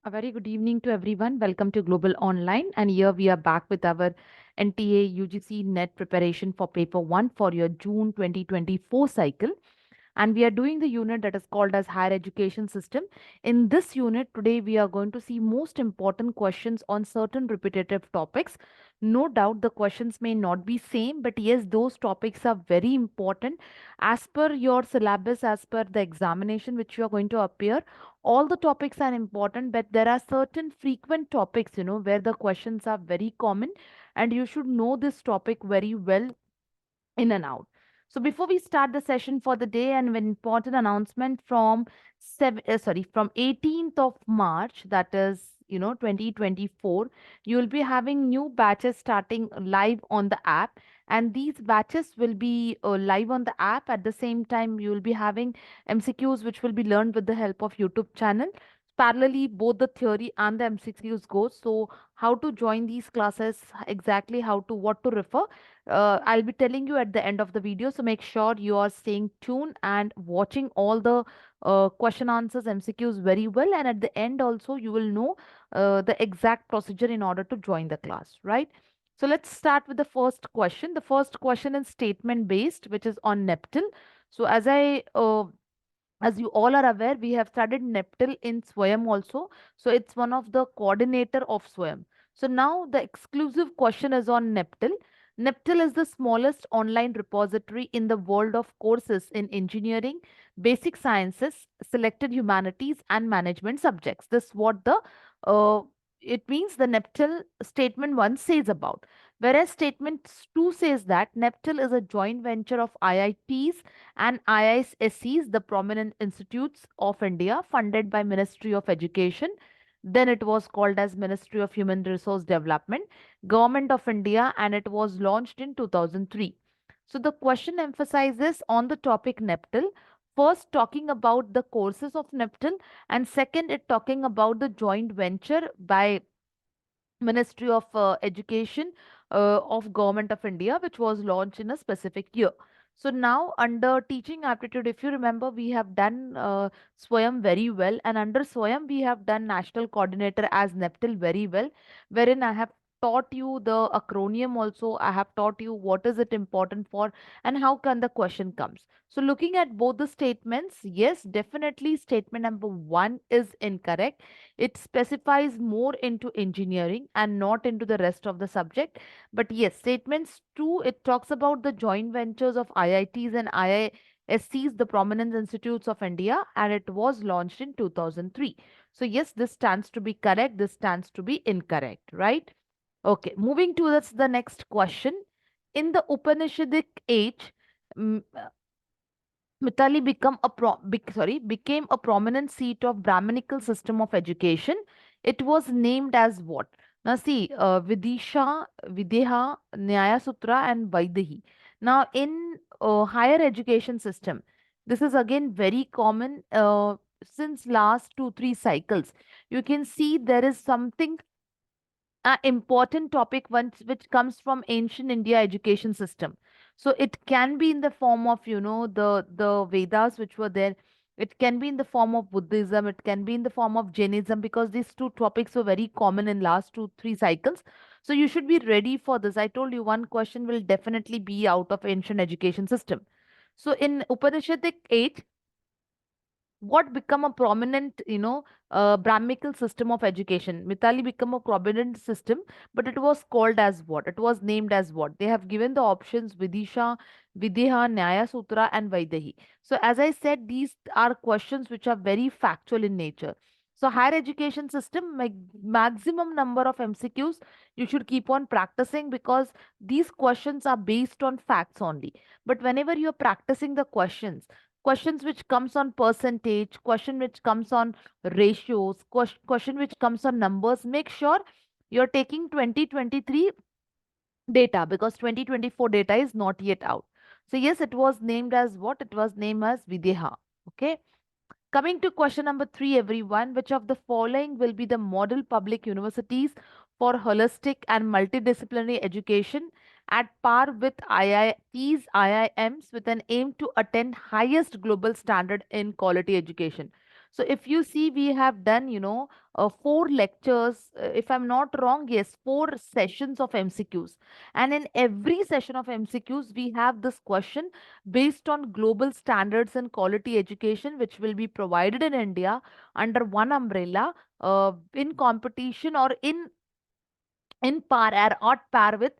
A very good evening to everyone. Welcome to Global Online. And here we are back with our NTA UGC NET preparation for paper 1 for your June 2024 cycle. And we are doing the unit that is called as Higher Education System. In this unit, today we are going to see most important questions on certain repetitive topics. No doubt the questions may not be same, but yes, those topics are very important as per your syllabus, as per the examination which you are going to appear. All the topics are important, but there are certain frequent topics, where the questions are very common, and you should know this topic very well in and out. So before we start the session for the day, and an important announcement from from 18th of March, that is 2024, you will be having new batches starting live on the app, and these batches will be live on the app. At the same time, you will be having MCQs which will be learned with the help of YouTube channel. Parallelly, both the theory and the MCQs go. So how to join these classes, exactly how to what to refer, I'll be telling you at the end of the video. So make sure you are staying tuned and watching all the question answers, MCQs very well. And at the end also, you will know the exact procedure in order to join the class, right? So let's start with the first question. The first question is statement based, which is on NPTEL. So as you all are aware, we have studied NPTEL in SWAYAM also. So it's one of the coordinator of SWAYAM. So now the exclusive question is on NPTEL. NPTEL is the smallest online repository in the world of courses in engineering, basic sciences, selected humanities, and management subjects. This what the uh, it means the NPTEL statement 1 says about. Whereas statement 2 says that NPTEL is a joint venture of IITs and IISCs, the prominent institutes of India, funded by Ministry of Education. Then it was called as Ministry of Human Resource Development, Government of India, and it was launched in 2003. So the question emphasizes on the topic NPTEL. First, talking about the courses of NPTEL, and second, it talking about the joint venture by Ministry of Education of Government of India, which was launched in a specific year. So now under teaching aptitude, if you remember, we have done SWAYAM very well, and under SWAYAM we have done national coordinator as NPTEL very well, wherein I have taught you the acronym also. I have taught you what is it important for and how can the question comes. So looking at both the statements, yes, definitely statement number 1 is incorrect. It specifies more into engineering and not into the rest of the subject. But yes, statements 2, it talks about the joint ventures of IITs and IISCs, the prominent institutes of India, and it was launched in 2003. So yes, this stands to be correct. This stands to be incorrect, right? Okay, moving to the next question. In the Upanishadic age, mm, Mitali became a prominent seat of Brahminical system of education. It was named as what? Now see, Vidisha, Videha, Nyaya Sutra, and Vaidehi. Now in higher education system, this is again very common since last 2 3 cycles. You can see there is something important topic once which comes from ancient India education system. So it can be in the form of the Vedas which were there. It can be in the form of Buddhism. It can be in the form of Jainism, because these two topics were very common in last 2 3 cycles. So you should be ready for this. I told you one question will definitely be out of ancient education system. So in Upanishadic age, what become a prominent Brahmical system of education? Mitali become a prominent system, but it was called as what? It was named as what? They have given the options Vidisha, Videha, Nyaya Sutra, and Vaidehi. So as I said, these are questions which are very factual in nature. So higher education system, maximum number of MCQs you should keep on practicing, because these questions are based on facts only. But whenever you're practicing the questions which comes on percentage, question which comes on ratios, question which comes on numbers, make sure you're taking 2023 data, because 2024 data is not yet out. So yes, it was named as what? It was named as Videha. Okay. Coming to question number 3, everyone, which of the following will be the model public universities for holistic and multidisciplinary education at par with IITs, IIMs, with an aim to attain highest global standard in quality education? So if you see, we have done, four lectures, if I'm not wrong, yes, four sessions of MCQs. And in every session of MCQs, we have this question based on global standards and quality education, which will be provided in India under one umbrella, in competition or in par or at par with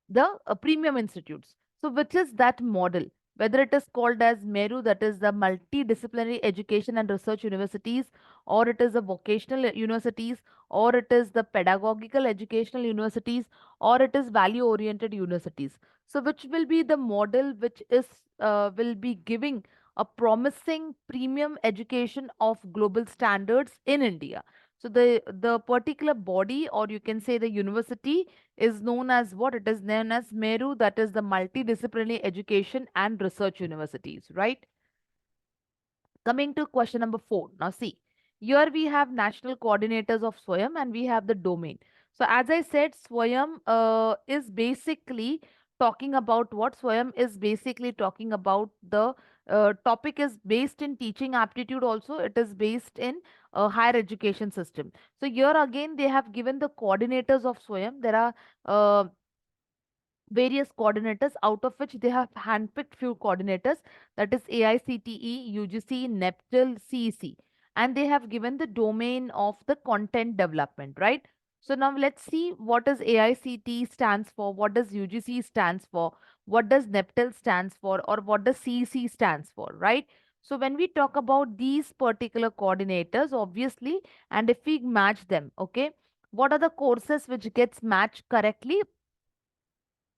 the premium institutes. So, which is that model? Whether it is called as MERU, that is the multidisciplinary education and research universities, or it is the vocational universities, or it is the pedagogical educational universities, or it is value oriented universities. So, which will be the model which is will be giving a promising premium education of global standards in India? So the particular body, or you can say the university, is known as what? It is known as MERU, that is the Multidisciplinary Education and Research Universities, right? Coming to question number 4. Now, see, here we have national coordinators of SWAYAM and we have the domain. So, as I said, SWAYAM is basically talking about what? SWAYAM is basically talking about the topic is based in teaching aptitude also. It is based in higher education system. So, here again, they have given the coordinators of SWAYAM. There are various coordinators, out of which they have handpicked few coordinators, that is AICTE, UGC, NPTEL, CEC, and they have given the domain of the content development, right? So now let's see what does AICTE stands for, what does UGC stands for, what does NPTEL stands for, or what does CEC stands for, right? So when we talk about these particular coordinators, obviously, and if we match them, okay, what are the courses which gets matched correctly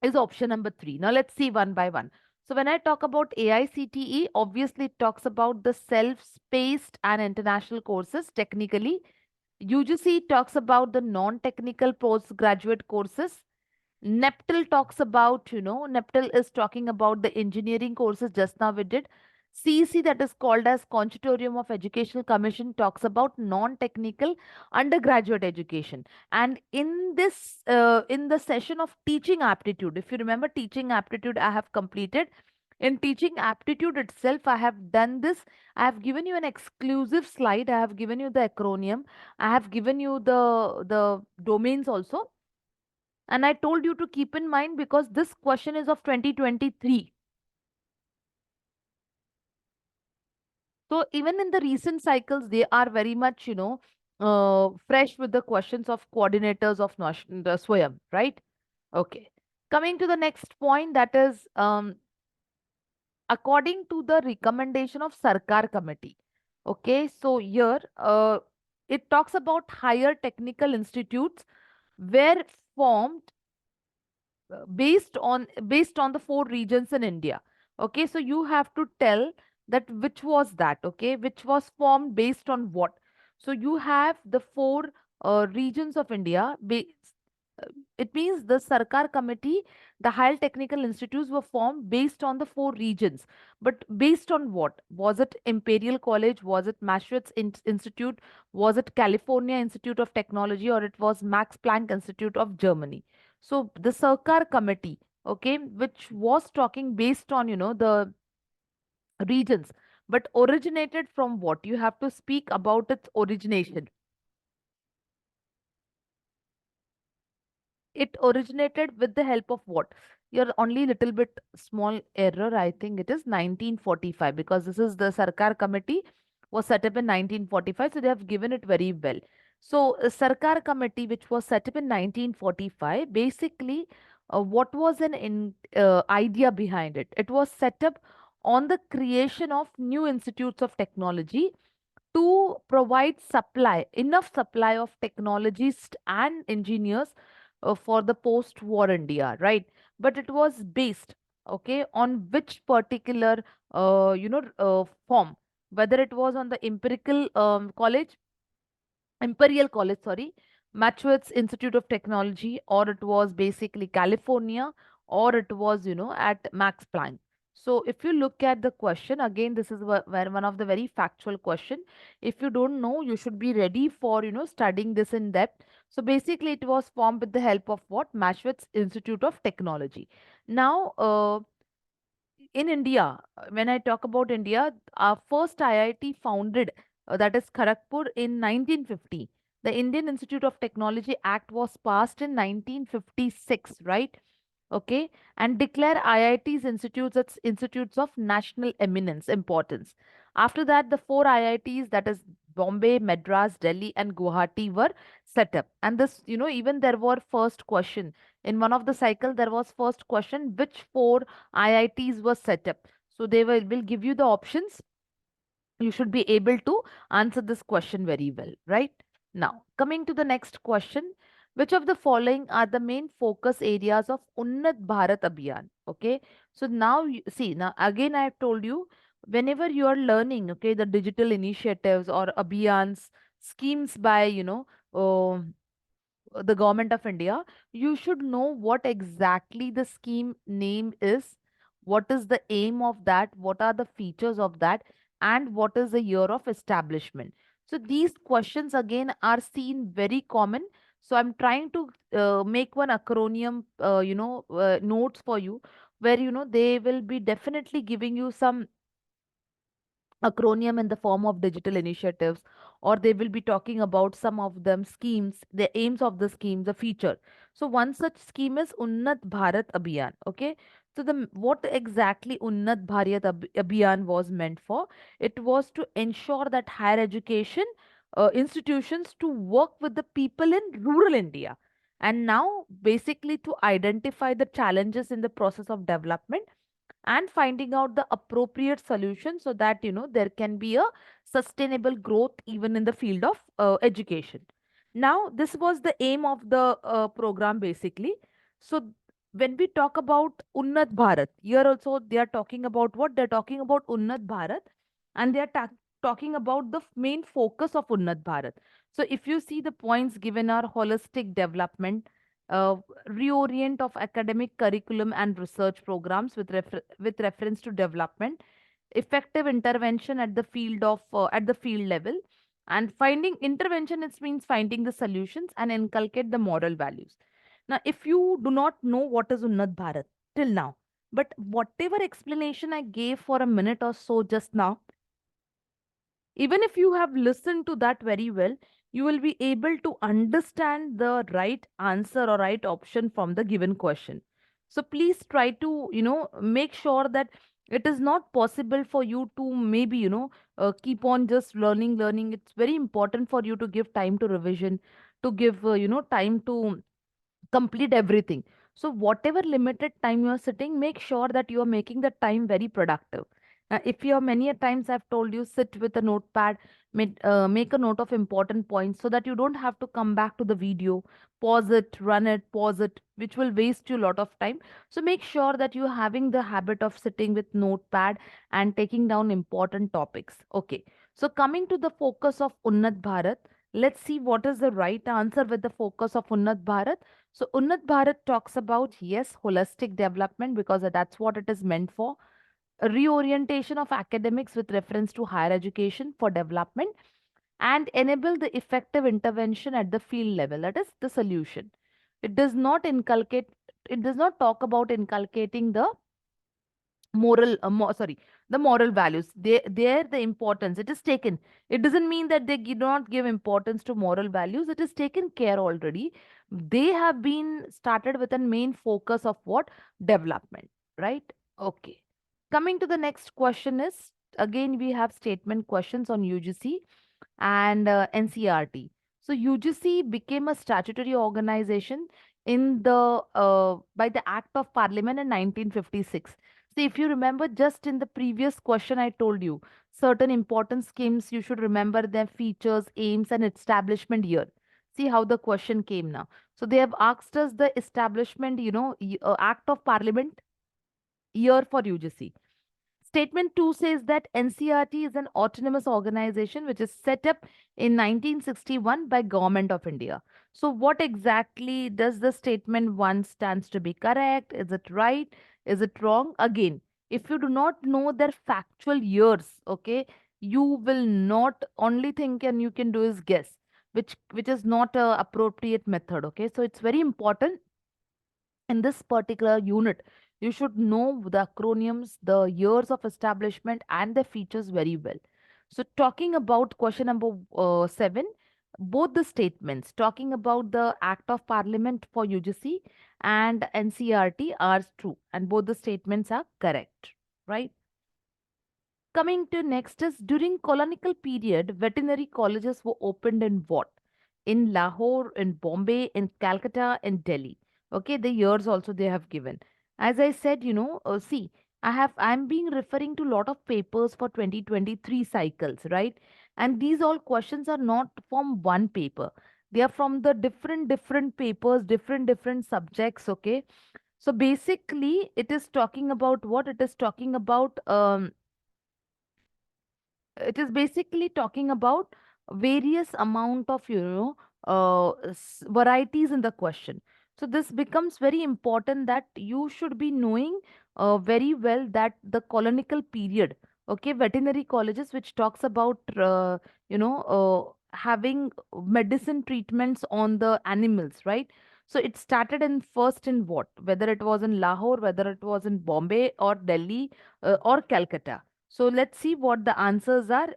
is option number 3. Now let's see one by one. So when I talk about AICTE, obviously it talks about the self-paced and international courses technically. UGC talks about the non-technical postgraduate courses. NPTEL talks about, NPTEL is talking about the engineering courses, just now we did. CEC, that is called as Consortium of Educational Commission, talks about non-technical undergraduate education. And in the session of teaching aptitude, if you remember teaching aptitude, I have completed. In teaching aptitude itself, I have done this. I have given you an exclusive slide. I have given you the acronym. I have given you the domains also, and I told you to keep in mind because this question is of 2023. So even in the recent cycles, they are very much, fresh with the questions of coordinators of the SWAYAM, right? Okay. Coming to the next point, that is according to the recommendation of Sarkar Committee. Okay. So here it talks about higher technical institutes were formed based on the four regions in India. Okay, so you have to tell that which was that, okay, which was formed based on what. So you have the four regions of India. It means the Sarkar Committee, the higher technical institutes were formed based on the four regions. But based on what? Was it Imperial College? Was it Massachusetts Institute? Was it California Institute of Technology? Or it was Max Planck Institute of Germany? So the Sarkar Committee, okay, which was talking based on, the regions, but originated from what? You have to speak about its origination. It originated with the help of what? You're only little bit small error. I think it is 1945, because this is the Sarkar Committee was set up in 1945. So they have given it very well. So Sarkar Committee, which was set up in 1945, basically, what was an idea behind it? It was set up on the creation of new institutes of technology to provide enough supply of technologists and engineers for the post-war India, right? But it was based, okay, on which particular, form, whether it was on the Imperial College, sorry, Massachusetts Institute of Technology, or it was basically California, or it was, at Max Planck. So if you look at the question, again, this is where one of the very factual question. If you don't know, you should be ready for, studying this in depth. So basically, it was formed with the help of what? Massachusetts Institute of Technology. Now, in India, when I talk about India, our first IIT founded that is Kharagpur, in 1950. The Indian Institute of Technology Act was passed in 1956, right? Okay, and declare IITs institutes as institutes of national eminence importance. After that, the four IITs, that is Bombay, Madras, Delhi, and Guwahati, were set up. And this, even there were first question in one of the cycle. There was first question, which four IITs were set up. So they will give you the options. You should be able to answer this question very well, right? Now, coming to the next question, which of the following are the main focus areas of Unnat Bharat Abhiyan? Okay, so now see, now again I have told you, whenever you are learning, okay, the digital initiatives or abhiyans, schemes by, uh, the government of India, you should know what exactly the scheme name is, what is the aim of that, what are the features of that, and what is the year of establishment. So these questions again are seen very common. So I'm trying to make one acronym, notes for you, where they will be definitely giving you some acronym in the form of digital initiatives, or they will be talking about some of them schemes, the aims of the scheme, the feature. So one such scheme is Unnat Bharat Abhiyan. Okay, so what exactly Unnat Bharat Abhiyan was meant for? It was to ensure that higher education institutions to work with the people in rural India, and now basically to identify the challenges in the process of development and finding out the appropriate solution, so that there can be a sustainable growth even in the field of education. Now this was the aim of the program basically. So when we talk about Unnat Bharat, here also they are talking about what? They're talking about Unnat Bharat, and they are talking about the main focus of Unnat Bharat. So if you see, the points given are holistic development, uh, reorient of academic curriculum and research programs with reference to development, effective intervention at the field level, and finding intervention, it means finding the solutions and inculcate the moral values. Now if you do not know what is Unnat Bharat till now, but whatever explanation I gave for a minute or so just now, even if you have listened to that very well, you will be able to understand the right answer or right option from the given question. So please try to, make sure that it is not possible for you to maybe, keep on just learning. It's very important for you to give time to revision, to give, time to complete everything. So whatever limited time you are sitting, make sure that you are making the time very productive. If you are, many a times I've told you, sit with a notepad, make a note of important points, so that you don't have to come back to the video, pause it, run it, pause it, which will waste you a lot of time. So make sure that you're having the habit of sitting with notepad and taking down important topics. Okay, so coming to the focus of Unnat Bharat, let's see what is the right answer with the focus of Unnat Bharat. So Unnat Bharat talks about, yes, holistic development, because that's what it is meant for. A reorientation of academics with reference to higher education for development, and enable the effective intervention at the field level. That is the solution. It does not inculcate, it does not talk about inculcating the the moral values. There the importance, it is taken. It doesn't mean that they do not give importance to moral values. It is taken care already. They have been started with a main focus of what? Development, right? Okay, coming to the next question is, again we have statement questions on UGC and NCRT. So UGC became a statutory organization in the by the Act of Parliament in 1956. See, if you remember, just in the previous question, I told you certain important schemes, you should remember their features, aims, and establishment year. See how the question came now. So they have asked us the establishment, Act of Parliament year for UGC. Statement 2 says that NCRT is an autonomous organization which is set up in 1961 by Government of India. So what exactly does the statement 1 stands to be correct? Is it right? Is it wrong? Again, if you do not know their factual years, okay, you will not, only thing can you can do is guess, which is not a appropriate method. Okay, so it's very important in this particular unit, you should know the acronyms, the years of establishment, and the features very well. So talking about question number 7, both the statements talking about the Act of Parliament for UGC and NCRT are true, and both the statements are correct, right? Coming to next is during colonial period, veterinary colleges were opened in what? In Lahore, in Bombay, in Calcutta, in Delhi. Okay, the years also they have given. As I said, see, I'm being referring to lot of papers for 2023 cycles, right? And these all questions are not from one paper. They are from the different papers, different subjects, okay? So basically, it is talking about what? It is talking about it is basically talking about various amount of varieties in the question. So this becomes very important that you should be knowing very well that the colonial period, okay, veterinary colleges which talks about having medicine treatments on the animals, right? So it started in first in what, whether it was in Lahore, whether it was in Bombay or Delhi or Calcutta. So let's see what the answers are.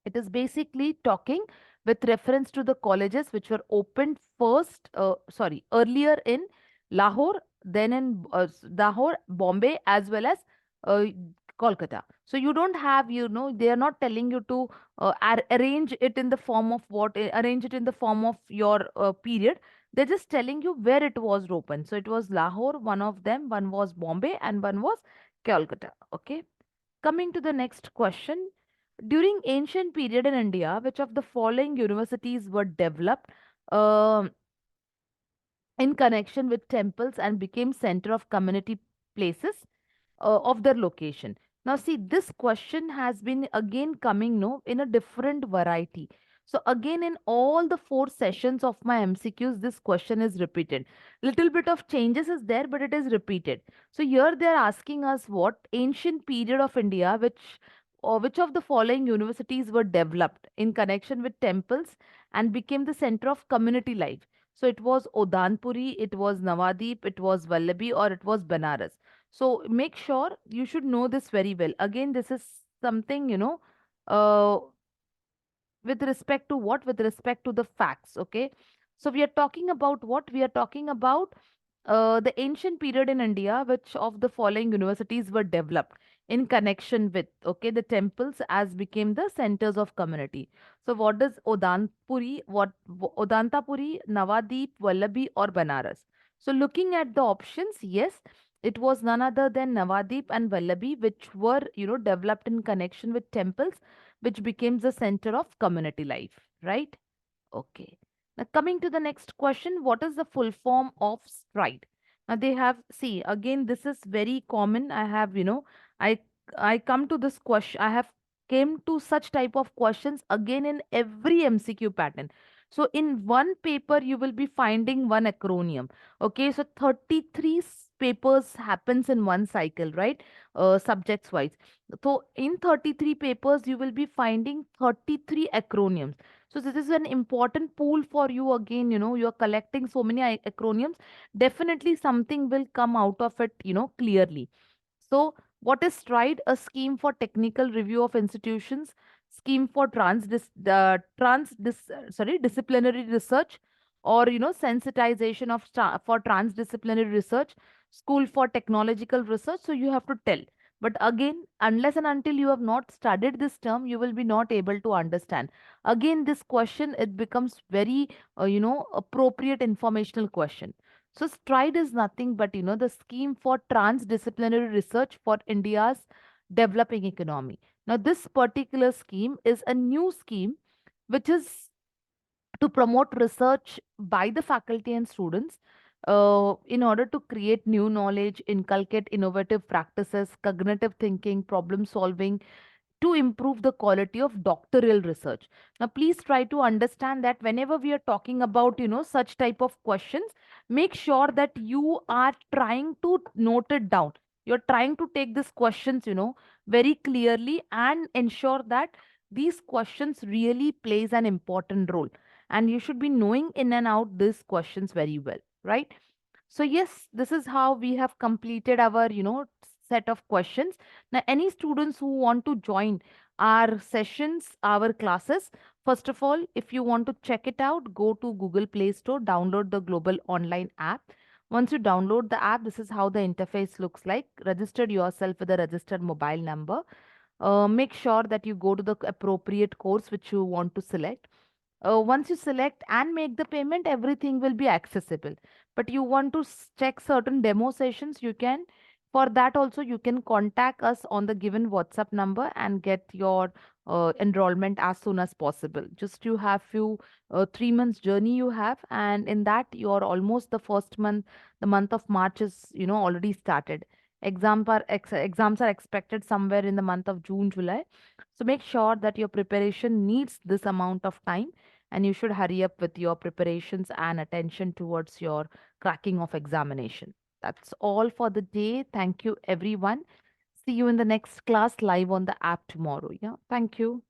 It is basically talking with reference to the colleges which were opened earlier in Lahore, then in Lahore, Bombay, as well as uh, Kolkata. So you don't have, they are not telling you to arrange it in the form of what, arrange it in the form of your period. They're just telling you where it was open. So it was Lahore, one of them, one was Bombay, and one was Calcutta. Okay. Coming to the next question. During ancient period in India, which of the following universities were developed um in connection with temples and became center of community places of their location? Now, see, this question has been again coming no in a different variety. So again, in all the 4 sessions of my MCQs, this question is repeated. Little bit of changes is there, but it is repeated. So here they are asking us what ancient period of India, which of the following universities were developed in connection with temples and became the center of community life. So it was Odanpuri, it was Navadip, it was Vallabi, or it was Banaras. So make sure you should know this very well. Again, this is something, uh, with respect to what? With respect to the facts, okay? So we are talking about what? We are talking about the ancient period in India, which of the following universities were developed in connection with, okay, the temples as became the centers of community. So what does Odantapuri, Navadip, Vallabi, or Banaras? So looking at the options, yes, it was none other than Navadip and Vallabi, which were, developed in connection with temples, which becomes the center of community life, right? Okay. Now, coming to the next question, what is the full form of stride? Now, they have, see, again, this is very common. I have, I I come to this question. I have came to such type of questions again in every MCQ pattern. So in one paper, you will be finding one acronym. Okay, so 33 papers happens in one cycle, right? Subjects wise. So in 33 papers, you will be finding 33 acronyms. So this is an important pool for you again, you're collecting so many acronyms. Definitely something will come out of it, clearly. So what is STRIDE? A scheme for technical review of institutions, scheme for disciplinary research, or sensitization of for transdisciplinary research, school for technological research. So you have to tell. But again, unless and until you have not studied this term, you will be not able to understand. Again, this question, it becomes very appropriate informational question. So STRIDE is nothing but the scheme for transdisciplinary research for India's developing economy. Now this particular scheme is a new scheme which is to promote research by the faculty and students in order to create new knowledge, inculcate innovative practices, cognitive thinking, problem solving, to improve the quality of doctoral research. Now please try to understand that whenever we are talking about such type of questions, make sure that you are trying to note it down. You're trying to take these questions very clearly and ensure that these questions really plays an important role, and you should be knowing in and out these questions very well, right? So yes, this is how we have completed our set of questions. Now any students who want to join our sessions, our classes. First of all, if you want to check it out, go to Google Play Store, download the Global Online app. Once you download the app, this is how the interface looks like. Register yourself with a registered mobile number. Make sure that you go to the appropriate course which you want to select. Once you select and make the payment, everything will be accessible. But you want to check certain demo sessions, you can. For that also, you can contact us on the given WhatsApp number and get your enrollment as soon as possible. Just you have few 3 months journey you have, and in that you're almost the first month. The month of March is already started. Exams are expected somewhere in the month of June, July. So make sure that your preparation needs this amount of time, and you should hurry up with your preparations and attention towards your cracking of examination. That's all for the day. Thank you, everyone. See you in the next class live on the app tomorrow. Yeah, thank you.